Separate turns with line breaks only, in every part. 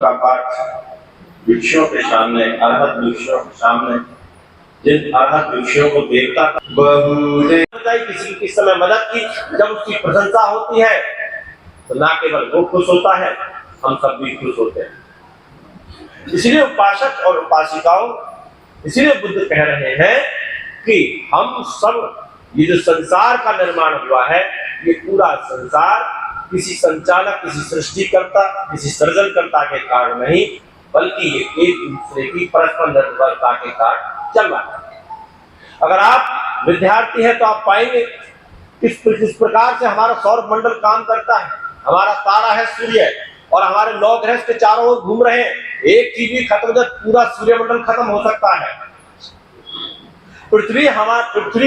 का पाठ वृक्षों के सामने, अरहत वृक्षों के सामने, जिन अरहत वृक्षों को देखता किसी की समय मदद की, जब उसकी प्रशंसा होती है तो ना केवल वो खुश होता है, हम सब भी खुश होते हैं। इसलिए उपासक और उपासिकाओं, इसलिए बुद्ध कह रहे हैं कि हम सब, ये जो संसार का निर्माण हुआ है, ये पूरा संसार किसी संचालक, किसी सृष्टिकर्ता, किसी सृजनकर्ता के कारण नहीं, बल्कि ये एक दूसरे की परस्पर निर्भरता के कारण चल रहा है। अगर आप विद्यार्थी हैं तो आप पाएंगे किस प्रकार से हमारा सौर मंडल काम करता है। हमारा तारा है सूर्य, और हमारे 9 ग्रह के चारों ओर घूम रहे हैं। एक चीज भी खत्म हो जाए, पूरा सूर्यमंडल खत्म हो सकता है। पृथ्वी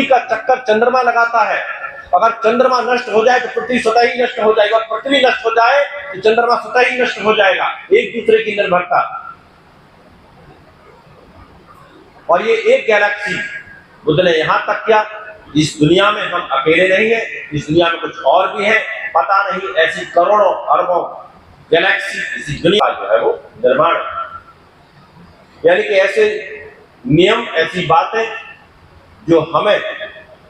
का चक्कर चंद्रमा लगाता है। अगर चंद्रमा नष्ट हो जाए तो पृथ्वी स्वतः ही नष्ट हो जाएगा, और पृथ्वी नष्ट हो जाए तो चंद्रमा स्वतः ही नष्ट हो जाएगा। एक दूसरे की निर्भरता। और ये एक गैलेक्सी, बुद्ध ने यहां तक किया, इस दुनिया में हम अकेले नहीं है, इस दुनिया में कुछ और भी है, पता नहीं ऐसी करोड़ों अरबों गैलेक्सी, इसी दुनिया जो है वो निर्माण है। यानी कि ऐसे नियम, ऐसी बातें जो हमें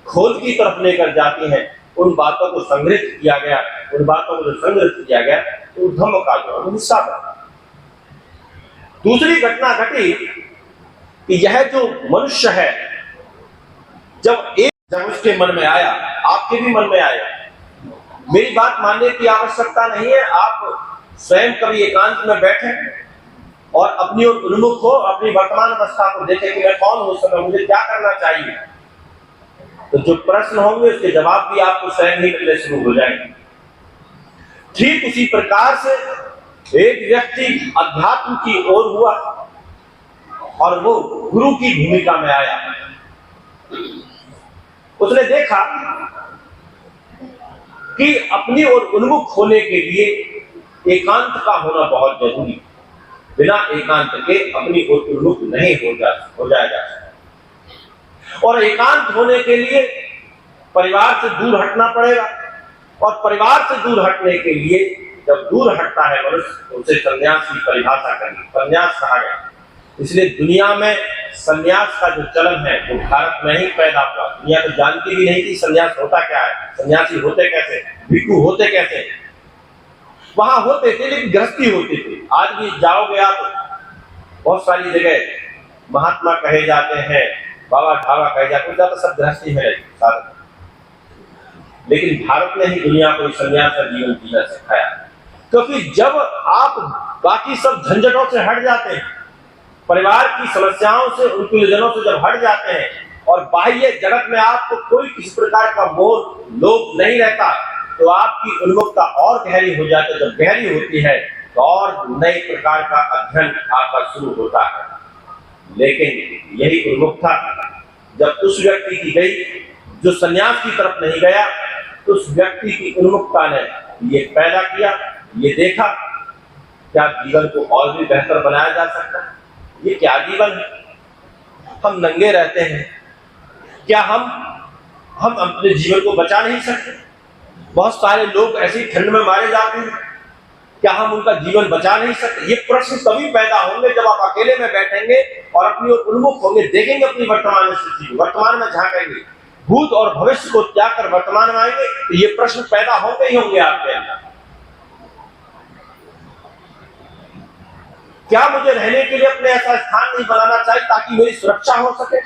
खोज की तरफ लेकर जाती हैं, उन बातों को संग्रहित किया गया, उन बातों को जो संग्रहित किया गया तो धर्म का जो हिस्सा बना। दूसरी घटना घटी कि यह जो मनुष्य है, जब उसके मन में आया, आपके भी मन में आया, मेरी बात मानने की आवश्यकता नहीं है। आप स्वयं कभी एकांत में बैठे और अपनी ओर उन्मुख हो, अपनी वर्तमान अवस्था को देखें कि मैं कौन हूं, उस समय मुझे क्या करना चाहिए। तो जो प्रश्न होंगे उसके जवाब भी आपको स्वयं ही मिलने शुरू हो जाएंगे। ठीक उसी प्रकार से एक व्यक्ति अध्यात्म की ओर हुआ और वो गुरु की भूमिका में आया। उसने देखा कि अपनी ओर उन्मुख होने के लिए एकांत का होना बहुत जरूरी। बिना एकांत के अपनी ओर उन्मुख नहीं हो जाया जा सकता। और एकांत होने के लिए परिवार से दूर हटना पड़ेगा, और परिवार से दूर हटने के लिए जब दूर हटता है मनुष्य, उसे संन्यास की परिभाषा करनी, संन्यास कहा गया। इसलिए दुनिया में संन्यास का जो चलन है वो भारत में ही पैदा हुआ। दुनिया तो जानती भी नहीं थी संन्यास होता क्या है, सन्यासी होते कैसे, भिक्षु होते कैसे। वहां होते थे लेकिन गृहस्थी होती थी। आज भी जाओगे आप, बहुत सारी जगह महात्मा कहे जाते हैं, बाबा ढाबा कहे जाते हैं, ज्यादा सब गृहस्थी है साथ। लेकिन भारत ने ही दुनिया को संन्यास का जीवन जीना सिखाया। क्योंकि जब आप बाकी सब झंझटों से हट जाते हैं, परिवार की समस्याओं से, उनके उलझनों से जब हट जाते हैं, और बाह्य जगत में आपको कोई किसी प्रकार का मोह लोभ नहीं रहता, तो आपकी उन्मुखता और गहरी हो जाती है। जब गहरी होती है तो और नए प्रकार का अध्ययन आपका शुरू होता है। लेकिन यही उन्मुखता जब उस व्यक्ति की गई जो संन्यास की तरफ नहीं गया, तो उस व्यक्ति की उन्मुखता ने ये पैदा किया, ये देखा क्या जीवन को और भी बेहतर बनाया जा सकता है। ये क्या जीवन है, हम नंगे रहते हैं, क्या हम अपने जीवन को बचा नहीं सकते। बहुत सारे लोग ऐसे ही ठंड में मारे जाते हैं, क्या हम उनका जीवन बचा नहीं सकते। ये प्रश्न तभी पैदा होंगे जब आप अकेले में बैठेंगे और अपनी ओर उन्मुख होंगे, देखेंगे अपनी वर्तमान स्थिति, वर्तमान में झांकेंगे, भूत और भविष्य को त्याग कर वर्तमान में आएंगे, तो ये प्रश्न पैदा होंगे ही होंगे आपके अंदर। क्या मुझे रहने के लिए अपने ऐसा स्थान नहीं बनाना चाहिए ताकि मेरी सुरक्षा हो सके?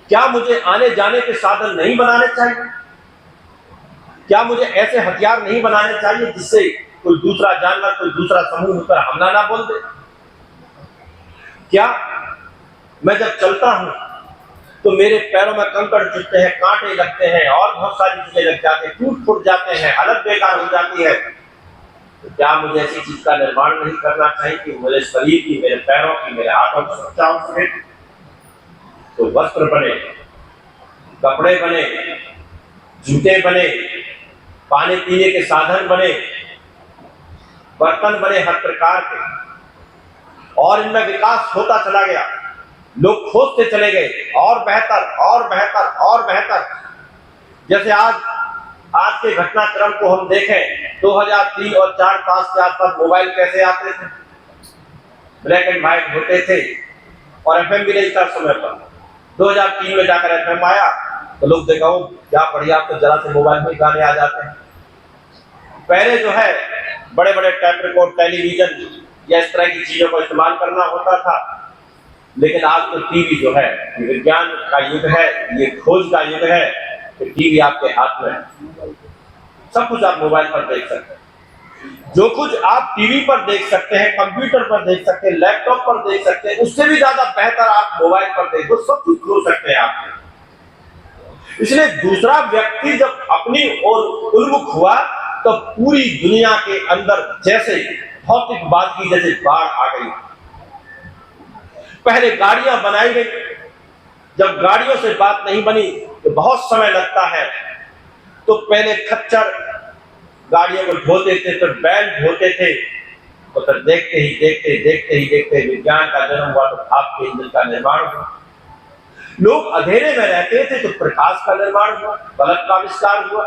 क्या मुझे आने जाने के साधन नहीं बनाने चाहिए? क्या मुझे ऐसे हथियार नहीं बनाने चाहिए जिससे कोई दूसरा जानवर, कोई दूसरा समूह मुझ पर हमला ना बोल दे? क्या मैं जब चलता हूं तो मेरे पैरों में कंकड़ चुभते हैं, कांटे लगते हैं, और बहुत सारी चीजें लग जाती हैं, टूट फूट जाते हैं, हालत बेकार हो जाती है, तो क्या मुझे ऐसी चीज का निर्माण नहीं करना चाहिए कि मेरे शरीर की, मेरे पैरों की, मेरे हाथों की सुरक्षा हो सके? तो वस्त्र बने, कपड़े बने, जूते बने, पानी पीने के साधन बने, बर्तन बने हर प्रकार के, और इनमें विकास होता चला गया। लोग खोजते चले गए और बेहतर और बेहतर और बेहतर। जैसे आज के घटनाक्रम को हम देखें 2003 और 4-5 के आसपास मोबाइल कैसे आते थे, ब्लैक एंड व्हाइट होते थे और एफएम भी नहीं था समय पर। 2003 में जाकर एफएम आया तो लोग देखा वो क्या बढ़िया, तो जरा से मोबाइल में गाने आ जाते हैं। पहले जो है बड़े बड़े टेप रिकॉर्ड, टेलीविजन या इस तरह की चीजों का इस्तेमाल करना होता था, लेकिन आज तो टीवी जो है, विज्ञान का युग है, ये खोज का युग है, तो टीवी आपके हाथ में है। सब कुछ आप मोबाइल पर देख सकते हैं। जो कुछ आप टीवी पर देख सकते हैं, कंप्यूटर पर देख सकते हैं, लैपटॉप पर देख सकते हैं, उससे भी ज्यादा बेहतर आप मोबाइल पर देखो, सब कुछ खो सकते हैं आप। इसलिए दूसरा व्यक्ति जब अपनी ओर उन्मुख हुआ तो पूरी दुनिया के अंदर जैसे भौतिकवाद की जैसे बाढ़ आ गई। पहले गाड़ियां बनाई गई, जब गाड़ियों से बात नहीं बनी तो बहुत समय लगता है, तो पहले खच्चर गाड़ियों को ढोते थे, तो बैल ढोते थे, तो फिर देखते ही विज्ञान का जन्म हुआ, तो भाप के इंजन का निर्माण हुआ। लोग अंधेरे में रहते थे तो प्रकाश का निर्माण हुआ, बल्ब का आविष्कार हुआ।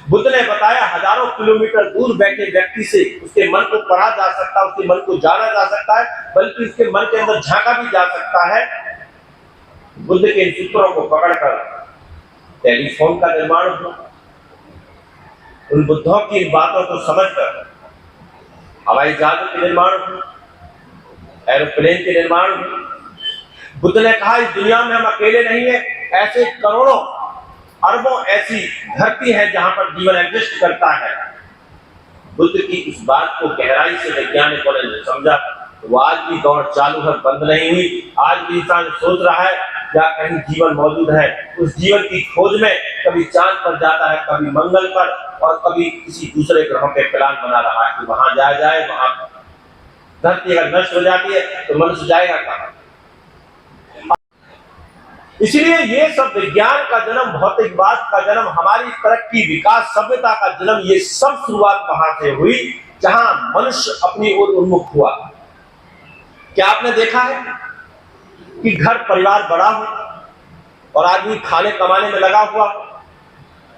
बुद्ध ने बताया हजारों किलोमीटर दूर बैठे व्यक्ति से उसके मन को पढ़ा जा सकता है, उसके मन को जाना जा सकता है, बल्कि उसके मन के अंदर झांका भी जा सकता है। बुद्ध के इन सूत्रों को पकड़कर टेलीफोन का निर्माण हुआ। उन बुद्धों की इन बातों को समझकर हवाई जहाज के निर्माण हुआ, एरोप्लेन के निर्माण हुआ। बुद्ध ने कहा इस दुनिया में हम अकेले नहीं है, ऐसे करोड़ों अरबों ऐसी धरती है जहां पर जीवन एग्जिस्ट करता है। बुद्ध की इस बात को गहराई से वैज्ञानिकों ने समझा, तो वो आज भी दौड़ चालू है, बंद नहीं हुई। आज भी इंसान सोच रहा है क्या कहीं जीवन मौजूद है। उस जीवन की खोज में कभी चांद पर जाता है, कभी मंगल पर, और कभी किसी दूसरे ग्रहों पे प्लान बना रहा है कि वहां जाए। वहां धरती अगर नष्ट हो जाती है तो मनुष्य जाएगा कहां। इसलिए ये सब विज्ञान का जन्म, भौतिकवाद का जन्म, हमारी तरक्की, विकास, सभ्यता का जन्म, ये सब शुरुआत वहां से हुई जहां मनुष्य अपनी ओर उन्मुख हुआ। क्या आपने देखा है कि घर परिवार बड़ा हो और आदमी खाने कमाने में लगा हुआ,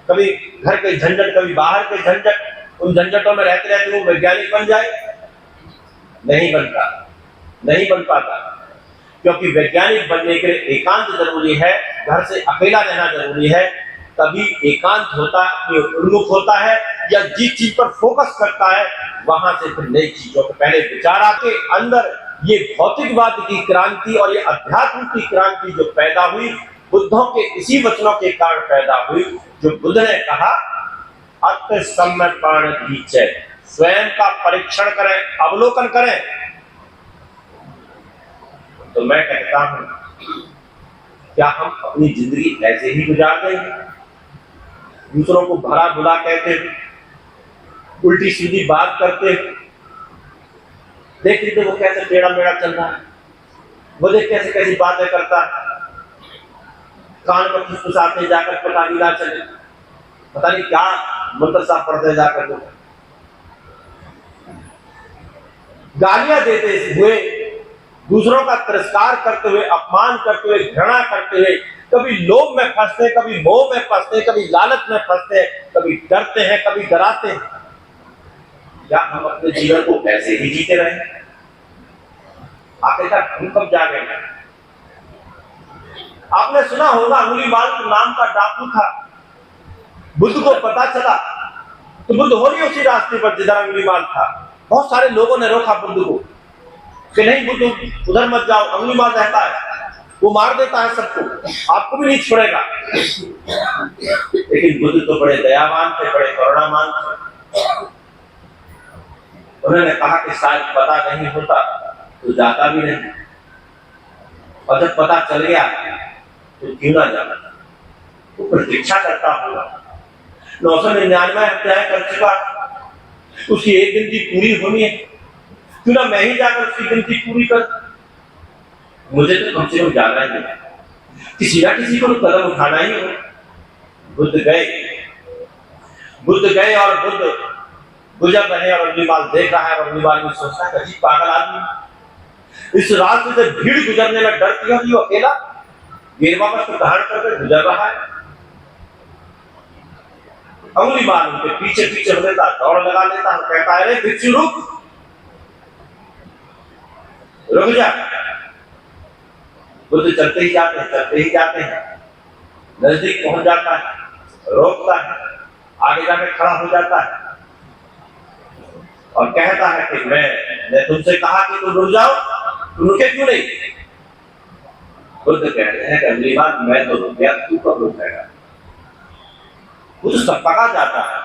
कभी घर के झंझट, कभी बाहर के झंझट, उन झंझटों में रहते रहते वो वैज्ञानिक बन जाए? नहीं बन पाता, क्योंकि वैज्ञानिक बनने के लिए एकांत जरूरी है, घर से अकेला रहना जरूरी है। तभी एकांत होता है, उन्मुख होता है, या जिस चीज पर फोकस करता है वहां से फिर नई चीजों के पहले विचार आके अंदर ये भौतिकवाद की क्रांति और ये अध्यात्म की क्रांति जो पैदा हुई, बुद्धों के इसी वचनों के कारण पैदा हुई, जो बुद्ध ने कहा आत्मसमर्पण दीजिए, स्वयं का परीक्षण करें, अवलोकन करें। तो मैं कहता हूं क्या हम अपनी जिंदगी ऐसे ही गुजार देंगे? दूसरों को भला बुरा कहते हैं, उल्टी सीधी बात करते हैं, देख लीजिए वो कैसे टेढ़ा मेढ़ा चल रहा है, वो देख कैसे कैसी बातें करता है, कान पर फुसफुसाते जाकर पता नहीं ना चले, पता नहीं क्या मंत्र साफ पढ़ते जाकर लोग, गालियां देते हुए, दूसरों का तिरस्कार करते हुए, अपमान करते हुए, घृणा करते हुए, कभी लोभ में फंसते, कभी मोह में फंसते, कभी लालच में फंसते, कभी डरते हैं, कभी डराते हैं। क्या हम अपने जीवन को ऐसे ही जीते रहे? आखिरकार हम कब जागेंगे? आपने सुना होगा अंगुलीमाल नाम का डाकू था, बुद्ध को पता चला तो बुद्ध हो नहीं उसी रास्ते पर जिधर अंगुलीमाल था। बहुत सारे लोगों ने रोका बुद्ध को कि नहीं बुद्ध उधर मत जाओ, अंगुलीमाल रहता है, वो मार देता है सबको, आपको भी नहीं छोड़ेगा। लेकिन बुद्ध तो बड़े दयावान थे, बड़े करुणावान थे। उन्होंने कहा कि शायद पता नहीं होता तो जाता भी नहीं, और जब पता चल गया तो क्यों ना जाना। वो प्रतीक्षा करता होगा, 999 हत्याएं कर चुका, उसकी एक गिनती पूरी होनी है, क्यों ना मैं ही जाकर उसकी गिनती पूरी कर। मुझे तो कम से कम जाना ही है, किसी ना किसी को तो कदम उठाना ही हो। बुद्ध गए और बुद्ध गुजर रहे और अंगुलीमाल देख रहा है, और अंगुलीमाल भी सोचता है अजीब पागल आदमी, इस रास्ते से भीड़ गुजरने में डरती है कि वो अकेला गेरुआ वस्त्र धारण करके गुजर रहा है। अंगुली मार उनके पीछे पीछे हो लेता, दौड़ लगा लेता, कहता है अरे भिक्षु रुक जा। बुद्ध चलते ही जाते हैं, नजदीक पहुंच जाता है, रोकता है, आगे जाकर खड़ा हो जाता है और कहता है कि मैं तुमसे कहा कि तुम रुक जाओ, तुम रुके क्यों नहीं? बुद्ध कहते हैं कि अगली बार मैं तो रुक गया, तू कब रुकेगा? वो तो पका जाता है,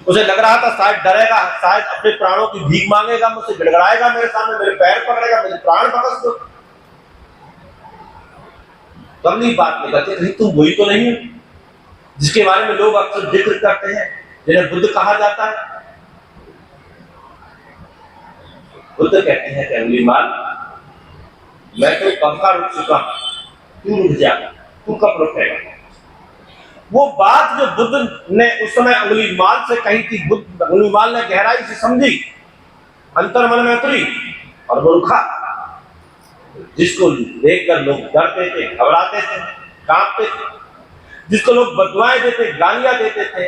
उसे लग रहा था शायद डरेगा, शायद अपने प्राणों की भीख मांगेगा, मुझसे गिड़गड़ाएगा मेरे सामने, मेरे पैर पकड़ेगा, मेरे प्राण पकड़ दो। कमली बात नहीं करते, कहीं तुम वही तो नहीं हो जिसके बारे में लोग अक्सर जिक्र करते हैं, जिन्हें बुद्ध कहा जाता है। बुद्ध कहते हैं कि अगली बार मैं तो कब का रुक चुका हूं, तू रुक जा, तू कब रुकेगा? वो बात जो बुद्ध ने उस समय अंगुलीमाल से कही थी, बुद्ध अंगुलीमाल ने गहराई से समझी, अंतर्मन में उतरी और वो रुका। जिसको देखकर लोग डरते थे, घबराते थे, कांपते थे, जिसको लोग बददुआएं देते, गालियां देते थे,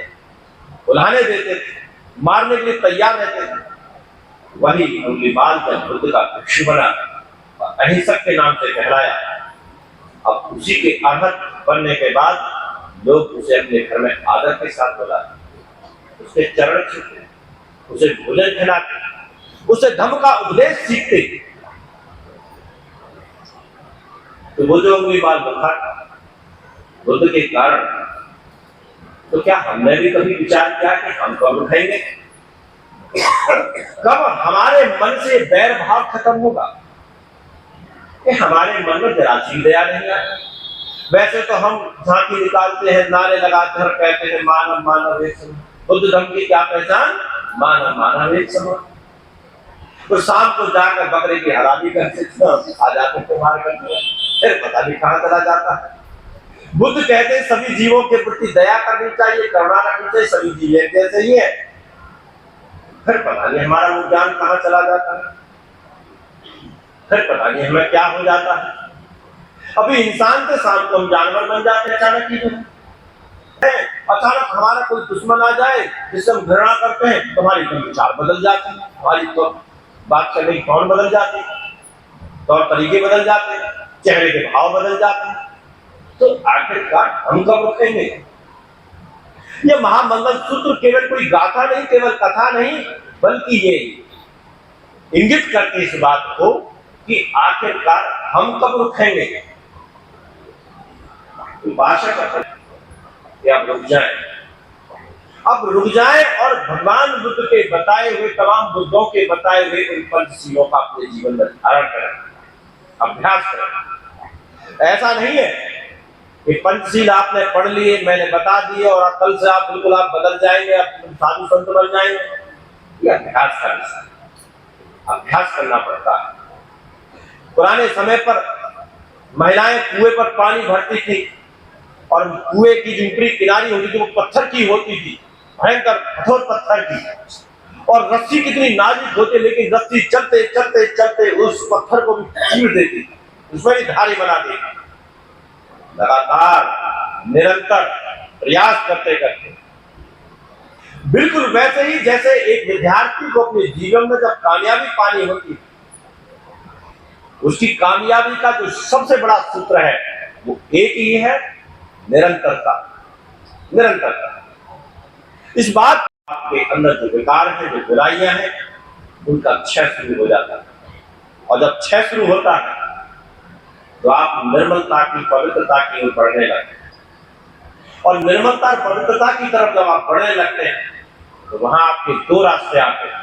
उल्हाने देते थे, मारने के लिए तैयार रहते थे, वही अंगुलीमाल का बुद्ध का भिक्षु बना, अहिंसक के नाम से कहलाया। अब उसी के अर्हत बनने के बाद लोग उसे अपने घर में आदर के साथ बुलाते, उसके चरण छूते, उसे भोजन खिलाते, उसे धर्म का उपदेश सीखते। तो वो जो अंगुलीमाल रुका बुद्ध के कारण, तो क्या हमने भी कभी विचार किया कि हम कब उठाएंगे? कब हमारे मन से बैर भाव खत्म होगा? कि हमारे मन में जरा सी दया नहीं आए। वैसे तो हम झांकी निकालते हैं, नारे लगाते हैं, कहते हैं मानव मानव एक समान। बुद्ध धर्म की क्या पहचान? मानव मानव एक समान। तो शाम को जाकर बकरे की हरामी करते आ जाते थे, मार करते, फिर पता नहीं कहां चला जाता है। बुद्ध कहते हैं सभी जीवों के प्रति दया करनी चाहिए, करुणा रखनी चाहिए, सभी जीव एक जैसे ही है। फिर पता नहीं हमारा वो ज्ञान कहां चला जाता है, फिर पता नहीं हमें क्या हो जाता है। अभी इंसान के शाम को हम जानवर बन जाते हैं अचानक ही। अचानक हमारा कोई दुश्मन आ जाए जिससे हम घृणा करते हैं, तुम्हारी तो विचार बदल जाते हैं, हमारी तो बात करने की टोन बदल जाती है, तौर तरीके बदल जाते हैं, चेहरे के भाव बदल जाते हैं। तो आखिरकार हम कब रुकेंगे? ये महामंगल सूत्र केवल कोई गाथा नहीं, केवल कथा नहीं, बल्कि ये इंगित करती इस बात को कि आखिरकार हम कब रुकेंगे। भाषा का कि आप रुक जाएं, अब रुक जाएं और भगवान बुद्ध के बताए हुए, तमाम बुद्धों के बताए हुए उन पंचशीलों का अपने जीवन में धारण करें, अभ्यास करें। ऐसा नहीं है कि पंचशील आपने पढ़ लिए, मैंने बता दिए और कल से आप बिल्कुल आप बदल जाएंगे, आप साधु संत बन जाएंगे। यह अभ्यास करना पड़ता है। पुराने समय पर महिलाएं कुएं पर पानी भरती थी और कुएं की जो ऊपरी किनारी होती थी वो पत्थर की होती थी, भयंकर कठोर पत्थर की, और रस्सी कितनी नाजुक होती, लेकिन रस्सी चलते चलते चलते उस पत्थर को भी चीर देती, उसमें भी धारी बना देती। लगातार निरंतर प्रयास करते करते, बिल्कुल वैसे ही जैसे एक विद्यार्थी को अपने जीवन में जब कामयाबी पानी होती, उसकी कामयाबी का जो सबसे बड़ा सूत्र है वो एक ही है, निरंतरता। निरंतरता। इस बात के अंदर जो विकार है, जो बुराइयां हैं, उनका क्षय शुरू हो जाता है, और जब क्षय शुरू होता है तो आप निर्मलता की, पवित्रता की ओर बढ़ने लगते हैं। और निर्मलता और पवित्रता की तरफ जब आप बढ़ने लगते हैं तो वहां आपके दो रास्ते आते हैं,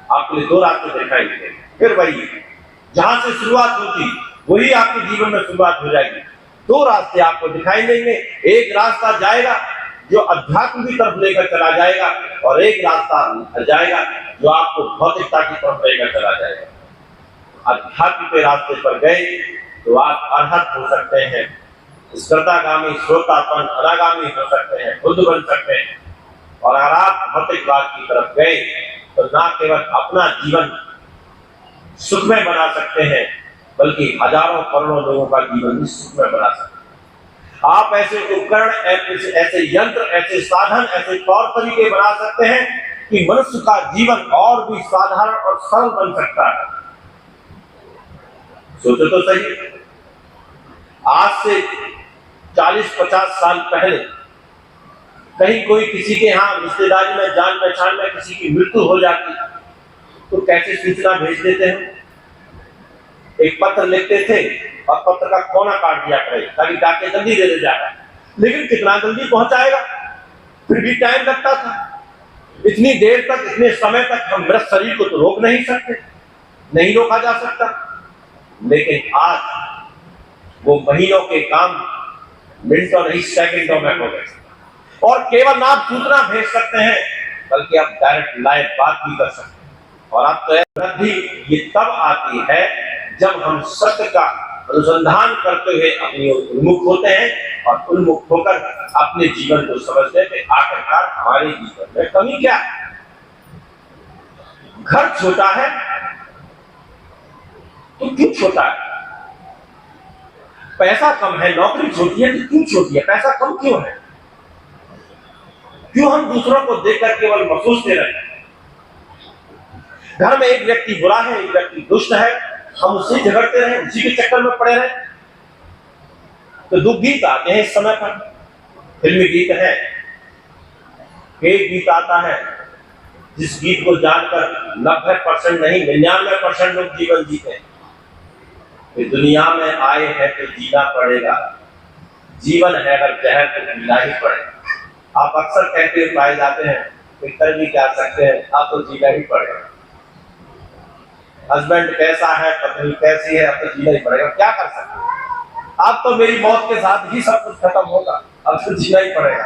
आपके लिए दो रास्ते दिखाई देते हैं। फिर वही जहां से शुरुआत होती वही आपके जीवन में शुरुआत हो जाएगी। दो रास्ते आपको दिखाई देंगे, एक रास्ता जाएगा जो अध्यात्म की तरफ लेकर चला जाएगा, और एक रास्ता जाएगा जो आपको भौतिकता की तरफ लेकर चला जाएगा। अध्यात्म के रास्ते पर गए तो आप अरहत हो सकते हैं, स्कृतागामी, श्रोतापन, अनागामी हो सकते हैं, बुद्ध बन सकते हैं। और अगर आप भौतिकवाद की तरफ गए तो ना केवल अपना जीवन सुख में बना सकते हैं, बल्कि हजारों करोड़ों लोगों का जीवन भी सुख में बना सकते हैं। आप ऐसे उपकरण, ऐसे यंत्र, ऐसे साधन, ऐसे तौर तरीके बना सकते हैं कि मनुष्य का जीवन और भी साधारण और सरल बन सकता है। सोचो तो सही, आज से 40-50 साल पहले कहीं कोई किसी के यहाँ रिश्तेदारी में, जान पहचान में किसी की मृत्यु हो जाती तो कैसे सूचना भेज देते हैं? एक पत्र लिखते थे और पत्र का कोना काट दिया करे ताकि डाके जल्दी दे जाएगा, लेकिन कितना जल्दी पहुंचाएगा? फिर भी टाइम लगता था। इतनी देर तक, इतने समय तक हम मृत शरीर को तो रोक नहीं सकते, नहीं रोका जा सकता। लेकिन आज वो महीनों के काम मिनटों नहीं सेकंडों में हो गए, और केवल ना आप सूचना भेज सकते हैं बल्कि आप डायरेक्ट लाइव बात भी कर सकते हैं। और आप तो भी ये तब आती है जब हम सत्य का अनुसंधान करते हुए अपनी ओर उन्मुख होते हैं और उन्मुख होकर अपने जीवन को समझते हैं कि आखिरकार हमारे जीवन में कमी क्या है। घर छोटा है तो क्यों छोटा है? पैसा कम है, नौकरी छोटी है तो क्यों छोटी है? पैसा कम क्यों है? क्यों हम दूसरों को देखकर केवल महसूसते रहते हैं? घर में एक व्यक्ति बुरा है, एक व्यक्ति दुष्ट है, हम उससे झगड़ते रहे, उसी के चक्कर में पड़े रहे तो दुख गीत आते हैं। इस समय पर फिल्मी गीत है, एक गीत आता है जिस गीत को जानकर 90% नहीं 99% लोग जीवन जीते हैं कि दुनिया में आए हैं तो जीना पड़ेगा, जीवन है अगर जहर तो पीना ही पड़ेगा। आप अक्सर कहते हुए पाए जाते हैं कि कर भी क्या सकते हैं, आप तो जीना ही पड़ेगा। हस्बैंड कैसा है, पत्नी कैसी है, अब तो जीना ही पड़ेगा, क्या कर सकते हैं? अब तो मेरी मौत के साथ ही सब कुछ खत्म होगा, अब तो जीना ही पड़ेगा।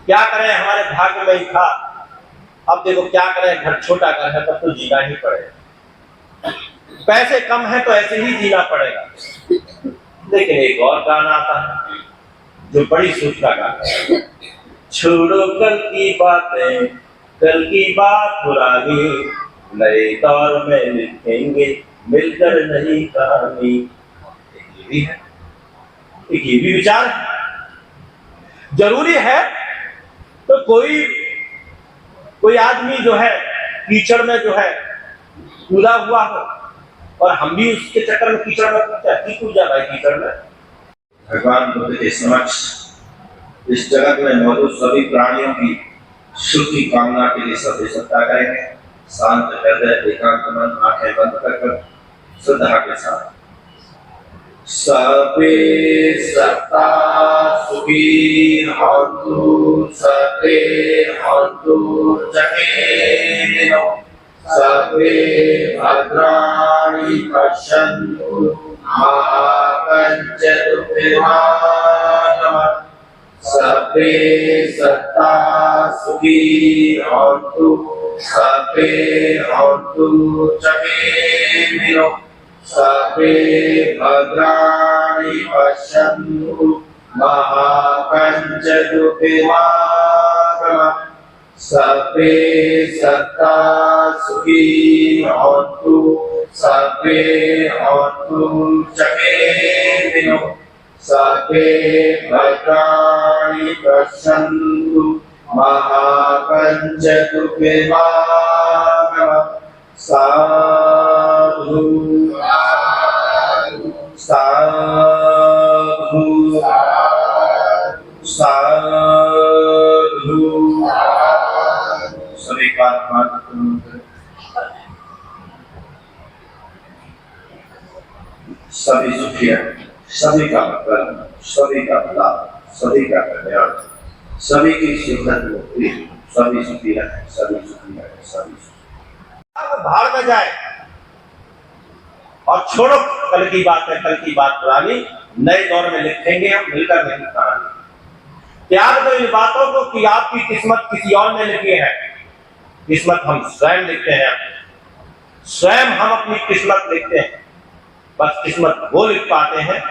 क्या करें, हमारे भाग्य में ही था, अब देखो क्या करें, घर छोटा घर है तब तो जीना ही पड़ेगा। पैसे कम है तो ऐसे ही जीना पड़ेगा। लेकिन एक और गाना आता है जो बड़ी सोच का गाना है, छोड़ो कल की बातें, कल की बात पुरानी, नए दौर में लिखेंगे मिलकर नई कहानी। ये भी है, एक ये भी विचार है। जरूरी है तो कोई आदमी जो है कीचड़ में जो है कूदा हुआ हो और हम भी उसके चक्कर में कीचड़ में कूद जा भाई कीचड़ में। भगवान बुद्ध के समक्ष इस जगत में मौजूद सभी प्राणियों की सुख की कामना के लिए सत्य सत्ता करेंगे। शांत हृदय, एकांत मन, आंखें बंद कर श्रद्धा के साथ सबे सत्ता सुखी होतु, सबे होतु जगेनो, सबे भद्राणि पश्यन्तु मा कञ्चित् विघ्नः, सबे सत्ता सुखी होतु, सबे होतु जगेनो, सबे भद्राणि पश्यन्तु मा कञ्चित् विघ्नः, सबे सत्ता सुखी होतु, सबे होतु जगेनो, सबे भद्राणि पश्यन्तु मा कञ्चित् विघ्नः। साधु साधु साधु। सभी का सभी सुखी है, सभी का मंगल, सभी का भला, सभी का कल्याण, सभी की सुखद मुक्ति, सभी सुखी है, सभी सुखी है, सभी भाड़ में जाए और छोड़ो कल की बात है, कल की बात पुरानी, नए दौर में लिखेंगे हम मिलकर नहीं कहानी। त्याग दो इन बातों को कि आपकी किस्मत किसी और ने लिखी है। किस्मत हम स्वयं लिखते हैं, स्वयं हम अपनी किस्मत लिखते हैं। बस किस्मत वो लिख पाते हैं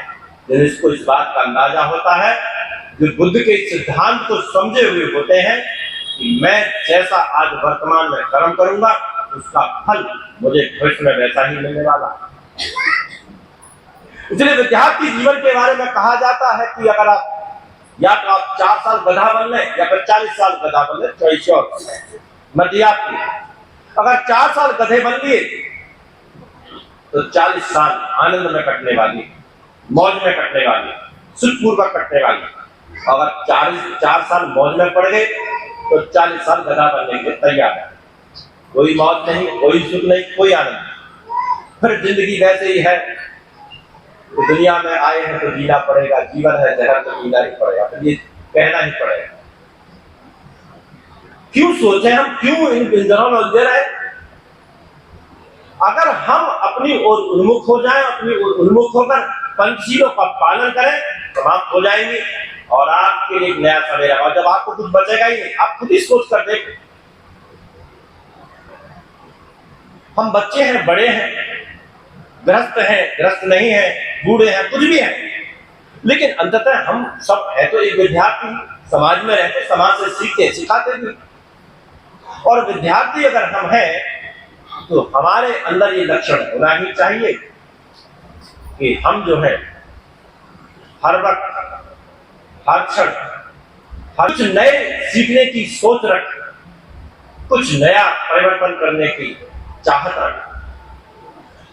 जिनको इस बात का अंदाजा होता है, जो बुद्ध के सिद्धांत को समझे हुए होते हैं कि मैं जैसा आज वर्तमान में कर्म करूंगा उसका फल मुझे भविष्य में वैसा ही मिलने वाला। इसलिए विद्यार्थी जीवन के बारे में कहा जाता है कि अगर आप या तो आप 4 साल गधा बन लें या फिर 40 साल गधा बन लें, चॉइस और मर्जी आपकी। अगर 4 साल गधे बन लिए तो 40 साल आनंद में कटने वाली, मौज में कटने वाली, सुखपूर्वक कटने वाली। अगर 4 साल मौज में पड़ गए तो 40 साल गधा बनने के लिए तैयार है। कोई मौज नहीं, कोई सुख नहीं, कोई आनंद नहीं। फिर जिंदगी वैसे ही है, तो दुनिया में आए हैं तो जीना पड़ेगा, जीवन है जहर तो जीना ही पड़ेगा, फिर ये कहना ही पड़ेगा। क्यों सोचे हम, क्यों इन पिंजरों में उलझे रहे? अगर हम अपनी ओर उन्मुख हो जाएं, अपनी ओर उन्मुख होकर पंचशीलों का पालन करें, समाप्त हो जाएंगे और आपके लिए एक नया सवेरा। और जब आपको कुछ बचेगा ही नहीं, आप खुद ही सोच कर देखें। हम बच्चे हैं, बड़े हैं, गृहस्थ हैं, गृहस्थ नहीं है, बूढ़े हैं, कुछ भी हैं, लेकिन अंततः हम सब है तो एक विद्यार्थी, समाज में रहते, समाज से सीखते सिखाते भी। और विद्यार्थी अगर हम हैं तो हमारे अंदर ये लक्षण होना ही चाहिए कि हम जो है हर वक्त, हर क्षण, कुछ नए सीखने की सोच रख, कुछ नया परिवर्तन करने की चाहत रख।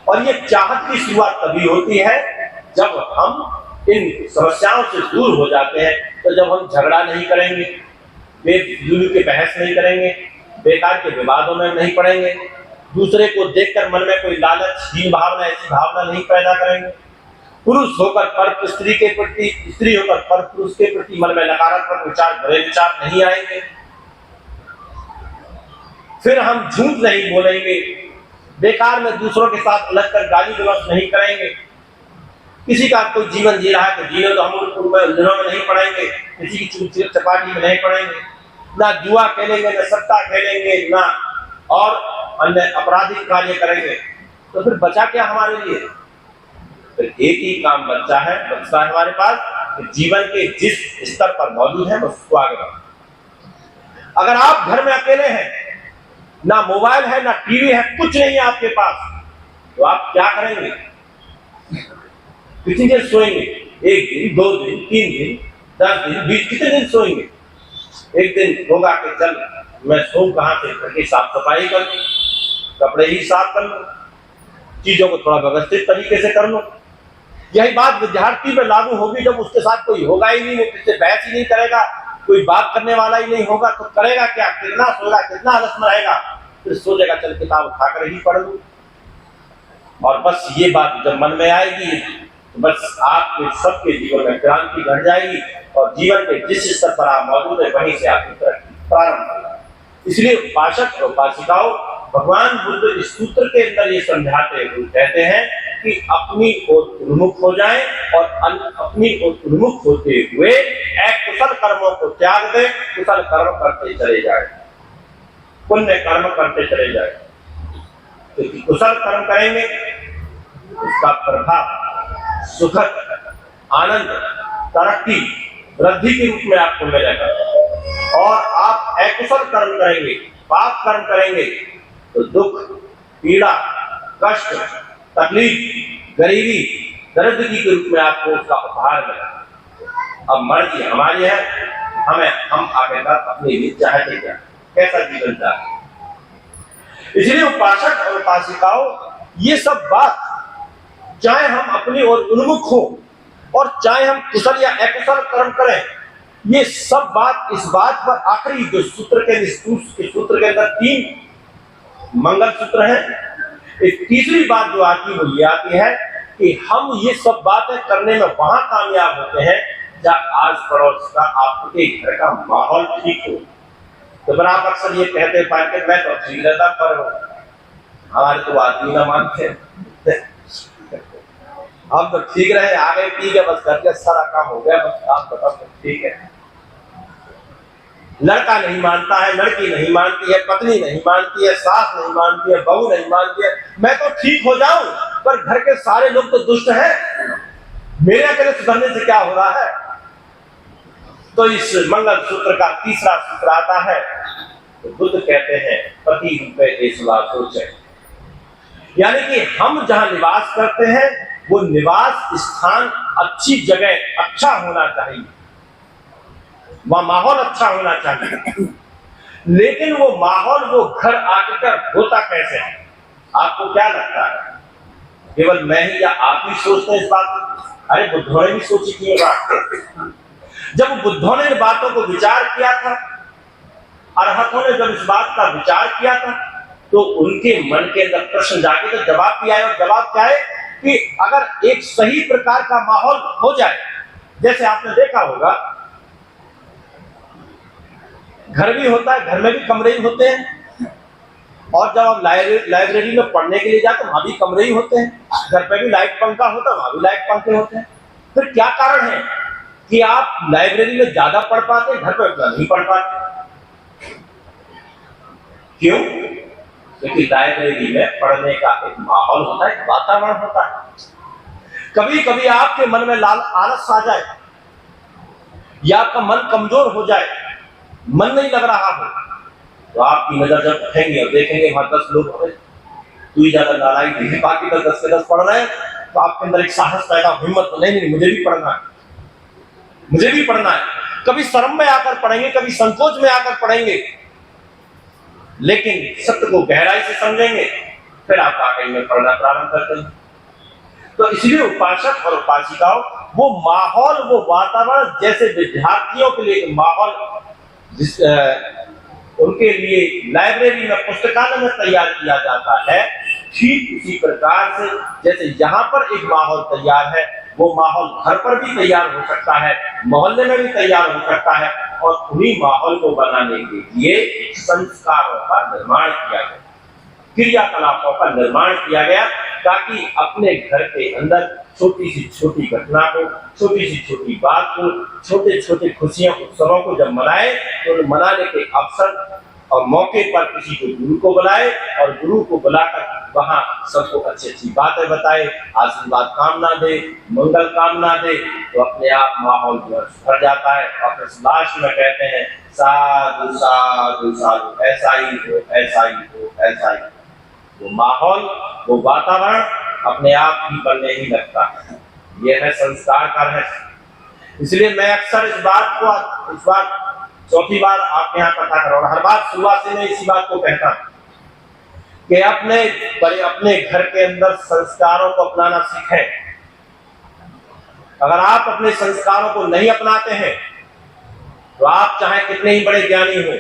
और ये चाहत की शुरुआत तभी होती है जब हम इन समस्याओं से दूर हो जाते हैं। तो जब हम झगड़ा नहीं करेंगे, बेफिजूल के बहस नहीं करेंगे, बेकार के विवादों में नहीं पड़ेंगे, दूसरे को देखकर मन में कोई लालचहीन भावना, ऐसी भावना नहीं पैदा करेंगे, पुरुष होकर पर स्त्री के प्रति, स्त्री होकर पर पुरुष के प्रति मन में नकारात्मक विचार, बुरे विचार नहीं आएंगे। फिर हम झूठ नहीं बोलेंगे, बेकार में दूसरों के साथ अलग कर गाली गलौज नहीं करेंगे। किसी का कोई जीवन जी रहा है तो जीने तो हम उलझनों में नहीं पड़ेंगे, किसी की चुप चपाटी में नहीं पड़ेंगे, ना जुआ खेलेंगे, ना सट्टा खेलेंगे, ना और अन्य आपराधिक कार्य करेंगे। तो फिर बचा क्या हमारे लिए? फिर एक ही काम बचा है हमारे पास कि जीवन के जिस स्तर पर मौजूद है उसको आगे बढ़ाना। अगर आप घर में अकेले हैं, ना मोबाइल है, ना टीवी है, कुछ नहीं है आपके पास, तो आप क्या करेंगे? कितनी देर सोएंगे? 1 दिन, 2 दिन, 3 दिन, 10 दिन, 20, कितने दिन सोएंगे? एक दिन होगा कि चल मैं सोऊं कहां से, घर की साफ सफाई कर लूं, कपड़े ही साफ कर लूं, चीजों को थोड़ा व्यवस्थित तरीके से कर लूं। यही बात विद्यार्थी में लागू होगी जब उसके साथ कोई होगा ही नहीं, वो किससे बहस ही नहीं करेगा, कोई बात करने वाला ही नहीं होगा, तो करेगा क्या? कितना सोएगा, कितना आलस में रहेगा, फिर सोचेगा चल किताब उठाकर ही पढ़ लूं। और बस ये बात जब मन में आएगी तो बस आपके सबके जीवन में क्रांति घट जाएगी और जीवन के जिस स्तर पर आप मौजूद है वहीं से आपकी तरक्की प्रारंभ होगा। इसलिए उपासक और उपासिकाओं, भगवान बुद्ध इस सूत्र के अंदर ये समझाते हुए कहते हैं कि अपनी ओर उन्मुख हो जाएं और अपनी ओर उन्मुख होते हुए अकुशल कर्मों को त्याग दें, कुशल कर्म करते चले जाएं, पुण्य कर्म करते चले जाएं। क्योंकि कुशल कर्म करेंगे उसका प्रभाव सुखद, आनंद, तरक्की, वृद्धि के रूप में आपको मिलेगा। और आप अकुशल कर्म करेंगे, पाप कर्म करेंगे तो दुख, पीड़ा, कष्ट, तकलीफ, गरीबी, दरिद्री के रूप में आपको उसका उपहार मिलेगा। अब मर्जी हमारी है, हम आगे तक अपने लिए चाहते क्या, कैसा जीवन चाहते। इसलिए उपासक और उपासिकाओं, ये सब बात चाहे हम अपनी ओर उन्मुख हो और चाहे हम कुशल या अकुशल कर्म करें, ये सब बात इस बात पर आखिरी जो सूत्र के सूत्र के अंदर 3 मंगल सूत्र हैं, एक तीसरी बात जो आती है वो ये आती है कि हम ये सब बातें करने में वहां कामयाब होते हैं जहां आस पड़ोस का, आपके घर का माहौल ठीक हो। तो फिर आप अक्सर ये कहते पाते मैं तो ठीक रहता, पर हमारे तो आदमी ना मानते, हम तो ठीक रहे, आ गए, ठीक है, बस करके सारा काम हो गया, बस आप बताओ ठीक है। लड़का नहीं मानता है, लड़की नहीं मानती है, पत्नी नहीं मानती है, सास नहीं मानती है, बहू नहीं मानती है, मैं तो ठीक हो जाऊं पर घर के सारे लोग तो दुष्ट हैं, मेरे अकेले सुधरने से क्या हो रहा है। तो इस मंगल सूत्र का तीसरा सूत्र आता है, तो बुद्ध कहते हैं पति रूपे देशवा सोचे, यानी कि हम जहां निवास करते हैं वो निवास स्थान अच्छी जगह, अच्छा होना चाहिए, वह माहौल अच्छा होना चाहिए। लेकिन वो माहौल, वो घर आकर होता कैसे है? आपको क्या लगता है? केवल मैं ही या आप ही सोचते हैं इस बात को? अरे बुद्धों ने भी सोची थी ये बात। जब बुद्धों ने इन बातों को विचार किया था, अरहतों ने जब इस बात का विचार किया था, तो उनके मन के अंदर प्रश्न जाके तो जवाब भी आए। और जवाब क्या है कि अगर एक सही प्रकार का माहौल हो जाए, जैसे आपने देखा होगा घर भी होता है, घर में भी कमरे ही होते हैं, और जब आप लाइब्रेरी में पढ़ने के लिए जाते हैं वहां भी कमरे ही होते हैं, घर पे भी लाइट पंखा होता है, वहां भी लाइट पंखे होते हैं। फिर क्या कारण है कि आप लाइब्रेरी में ज्यादा पढ़ पाते, घर पे उतना नहीं पढ़ पाते? क्यों? क्योंकि लाइब्रेरी में पढ़ने का एक माहौल होता है, एक वातावरण होता है। कभी कभी आपके मन में आलस आ जाए, या आपका मन कमजोर हो जाए, मन नहीं लग रहा हो, तो आपकी नजर जब उठेंगे और देखेंगे वहां 10 लोग हो, तू ही ज्यादा नालायक नहीं, बाकी तो 10 के 10 पढ़ रहे हैं, तो आपके अंदर एक साहस पैदा, हिम्मत, नहीं मुझे भी पढ़ना है, मुझे भी पढ़ना है। कभी शर्म में आकर पढ़ेंगे, कभी संकोच में आकर पढ़ेंगे, लेकिन सत्य को गहराई से समझेंगे, फिर आप वाकई में पढ़ना प्रारंभ करते हैं। तो इसलिए उपासक और उपासिकाओं, वो माहौल, वो वातावरण जैसे विद्यार्थियों के लिए माहौल उनके लिए लाइब्रेरी में, पुस्तकालय में तैयार किया जाता है, ठीक उसी प्रकार से जैसे यहाँ पर एक माहौल तैयार है, वो माहौल घर पर भी तैयार हो सकता है, मोहल्ले में भी तैयार हो सकता है। और उन्हीं माहौल को बनाने के लिए संस्कारों का निर्माण किया गया, क्रियाकलापों का निर्माण किया गया, ताकि अपने घर के अंदर छोटी सी छोटी घटना को, छोटी सी छोटी बात को, छोटे छोटे खुशियां, उत्सवों को जब मनाए, तो मनाने के अवसर और मौके पर किसी को गुरु को बुलाए, और गुरु को बुलाकर वहां सबको अच्छी अच्छी बातें बताए, आशीर्वाद कामना दे, मंगल कामना दे, तो अपने आप माहौल जो सुधर जाता है। और फिर लास्ट में कहते हैं साधु साधु साधु, ऐसा ही हो, ऐसा ही हो, ऐसा ही। वो माहौल, वो वातावरण अपने आप ही बनने ही लगता है। यह है संस्कार का रहस्य। इसलिए मैं अक्सर इस बात चौथी बार आपके यहाँ कथा कर रहा हूं, हर बार शुरुआत से मैं इसी बात को कहता हूं कि अपने घर के अंदर संस्कारों को अपनाना सीखें। अगर आप अपने संस्कारों को नहीं अपनाते हैं, तो आप चाहे कितने ही बड़े ज्ञानी हो,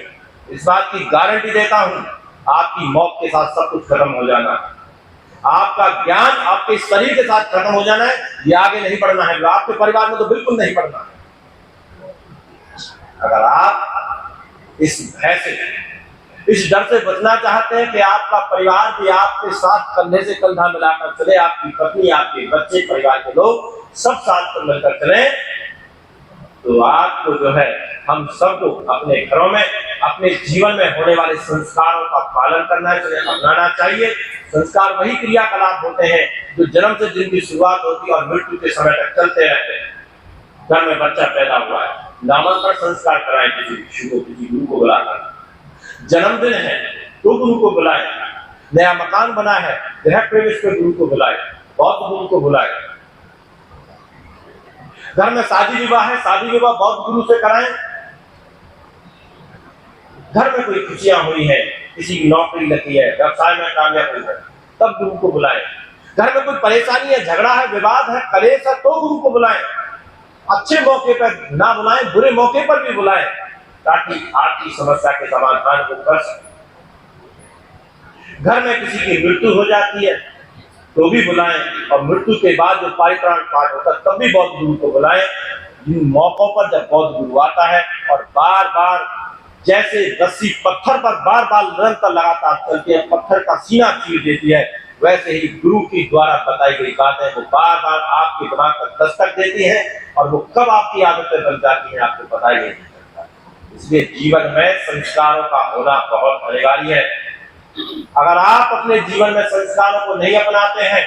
इस बात की गारंटी देता हूं, आपकी मौत के साथ सब कुछ खत्म हो जाना है। आपका ज्ञान आपके शरीर के साथ खत्म हो जाना है, ये आगे नहीं बढ़ना है, आपके परिवार में तो बिल्कुल नहीं बढ़ना है। अगर आप इस भय से, इस डर से बचना चाहते हैं कि आपका परिवार भी आपके साथ कंधे से कंधा मिलाकर चले, आपकी पत्नी, आपके बच्चे, परिवार के लोग सब साथ पर मिलकर चले, तो आपको जो है, हम सबको अपने घरों में, अपने जीवन में होने वाले संस्कारों का पालन करना चाहिए, अपनाना चाहिए। संस्कार वही क्रियाकलाप होते हैं जो जन्म से जिनकी शुरुआत होती है और मृत्यु के समय तक चलते रहते हैं। घर में बच्चा पैदा हुआ है, नामकरण संस्कार कराएं किसी भिक्षु को, किसी गुरु को बुलाकर। जन्मदिन है तो गुरु को बुलाए, नया मकान बना है, गृह प्रवेश पे गुरु को बुलाए, बौद्ध गुरु को बुलाए। घर में शादी विवाह है, शादी विवाह बौद्ध गुरु से कराएं। घर में कोई खुशियां हुई है, किसी की नौकरी लगी है, व्यवसाय में कामयाब हुई है, तब गुरु को बुलाएं। घर में कोई परेशानी है, झगड़ा है, विवाद है, कलेश है, तो गुरु को बुलाएं। अच्छे मौके पर ना बुलाएं, बुरे मौके पर भी बुलाएं, ताकि आपकी समस्या के समाधान को कर सकें। घर में किसी की मृत्यु हो जाती है तो भी बुलाएं, और मृत्यु के बाद जो परित्राण पाठ होता है तब भी बौद्ध गुरु को बुलाएं। इन मौकों पर जब बौद्ध गुरु आता है और बार बार, जैसे रस्सी पत्थर पर बार बार निरंतर लगातार चलती है, पत्थर का सीना चीर देती है, वैसे ही गुरु की द्वारा बताई गई बातें वो बार बार आपके दिमाग पर दस्तक देती है, और वो कब आपकी आदतें बन जाती हैं आपको पता ही नहीं चलता। इसलिए जीवन में संस्कारों का होना बहुत अनिवार्य है। अगर आप अपने जीवन में संस्कारों को नहीं अपनाते हैं,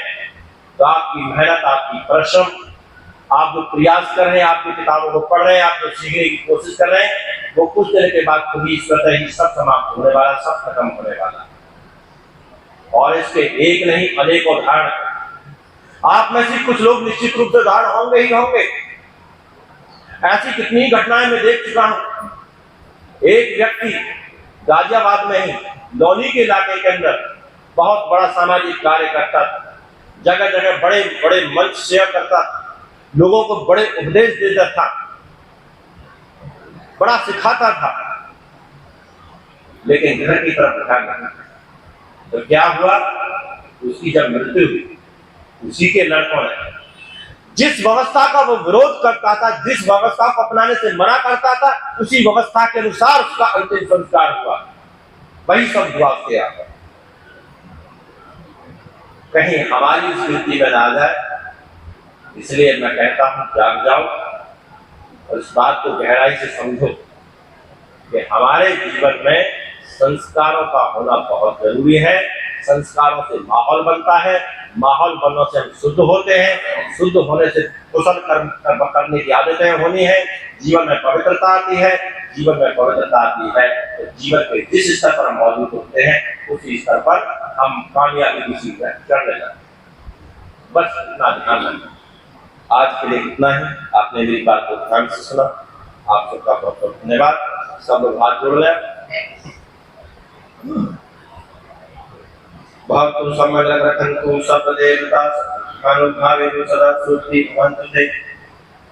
तो आपकी मेहनत, आपकी परिश्रम, आप जो प्रयास कर रहे हैं, आपकी किताबों को पढ़ रहे हैं, आप जो सीखने की कोशिश कर रहे हैं, वो कुछ देर के बाद खुद ही स्वतः ही सब समाप्त होने वाला, सब खत्म होने वाला। और इसके एक नहीं अनेक उदाहरण। आप में से कुछ लोग निश्चित रूप से उदाहरण होंगे ही होंगे। ऐसी कितनी घटनाएं मैं देख चुका हूं। एक व्यक्ति गाजियाबाद में ही लौनी के इलाके के अंदर बहुत बड़ा सामाजिक कार्य करता था, जगह जगह बड़े बड़े मंच शेयर करता था, लोगों को बड़े उपदेश देता था, बड़ा सिखाता था, लेकिन घर की तरफ ध्यान रखना। तो क्या हुआ, उसकी जब मृत्यु हुई, उसी के लड़कों ने जिस व्यवस्था का वो विरोध करता था, जिस व्यवस्था को अपनाने से मना करता था, उसी व्यवस्था के अनुसार उसका अंतिम संस्कार हुआ। वही सब हुआ उसके आगे। कहीं हमारी स्मृति में ना जाए, इसलिए मैं कहता हूं जाग जाओ और इस बात को गहराई से समझो कि हमारे जीवन में संस्कारों का होना बहुत जरूरी है। संस्कारों से माहौल बनता है, माहौल बनने से हम शुद्ध होते हैं, शुद्ध होने से कुशल कर्म करने की आदतें होनी है, जीवन में पवित्रता आती है, जीवन में पवित्रता आती है तो जीवन के जिस स्तर पर हम मौजूद होते हैं उसी स्तर पर हम कामयाबी की सीख चढ़ने लगते हैं। बस इतना ध्यान रखना। आज के लिए इतना ही। आपने मेरी बात को ध्यान से सुना, आप सबका बहुत बहुत धन्यवाद। सब लोग हाथ जोड़ लें। भवतु सम्मन्नः रखन्तु सर्वदेवता अनुभावेन सदा सुखी भवन्तु ते।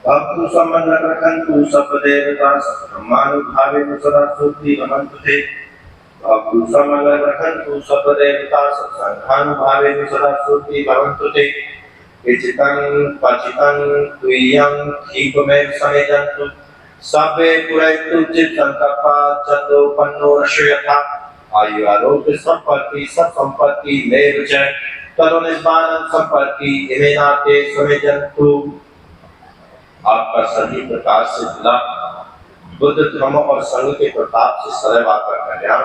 भवतु सम्मन्नः रखन्तु सर्वदेवता अनुभावेन सदा सुखी भवन्तु ते। भवतु सम्मन्नः रखन्तु सर्वदेवता अनुभावेन सदा सुखी भवन्तु ते। इचितं पचितं तुय्यं ठीकमेव समेजन्तु सबे पुरैतु चित्तंकपा चंदोपन्नो रशयथा आयु आरोग्य संपत्ति सब संपत्ति लेव च तरो निष्पादन संपत्ति इमे नाते समेजन्तु। आपका सभी प्रकार से मिला बुद्ध धर्म और संघ के प्रताप से सदैव आपका कल्याण,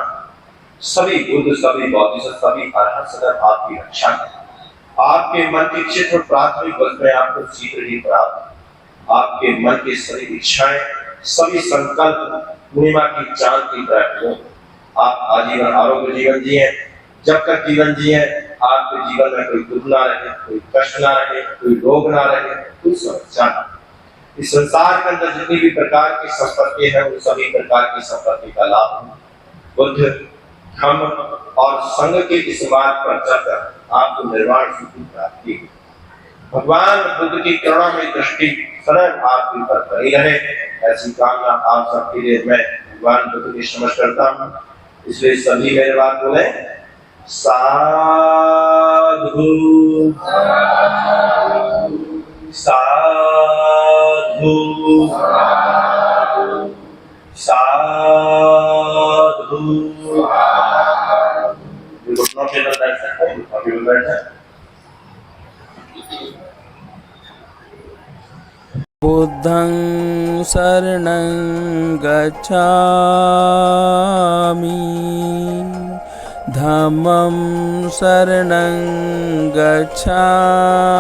सभी बुद्ध सभी बौद्ध सभी अरहत सदैव आपकी रक्षा करें। आपके मन के क्षेत्र प्राथमिक बल में आपको शीघ्र ही प्राप्त, आपके मन की सभी इच्छाएं सभी संकल्प पूर्णिमा की चांद की तरह हो। आप आजीवन आरोग्य जीवन जिए। जब तक जीवन जिए आपके जीवन में कोई दुख ना रहे, कोई कष्ट ना रहे, कोई रोग ना रहे, कोई समस्या ना। इस संसार के अंदर जितनी भी प्रकार की संपत्ति है उन सभी प्रकार की संपत्ति का लाभ बुद्ध हम और संघ के इस मार्ग पर चलकर आपको निर्वाण सुख प्राप्ति हो। भगवान बुद्ध की करुणामयी दृष्टि सदैव आपके ऊपर बनी रहे, ऐसी कामना आप सबके लिए मैं भगवान बुद्ध की समझ करता हूँ। इसलिए सभी मेरे बात बोले साधु साधु साधु। घुटनों के अंदर बैठ सकते हैं, अभी भी बैठ जाए।
बुद्धं शरणं गच्छामि धम्मं शरणं गच्छामि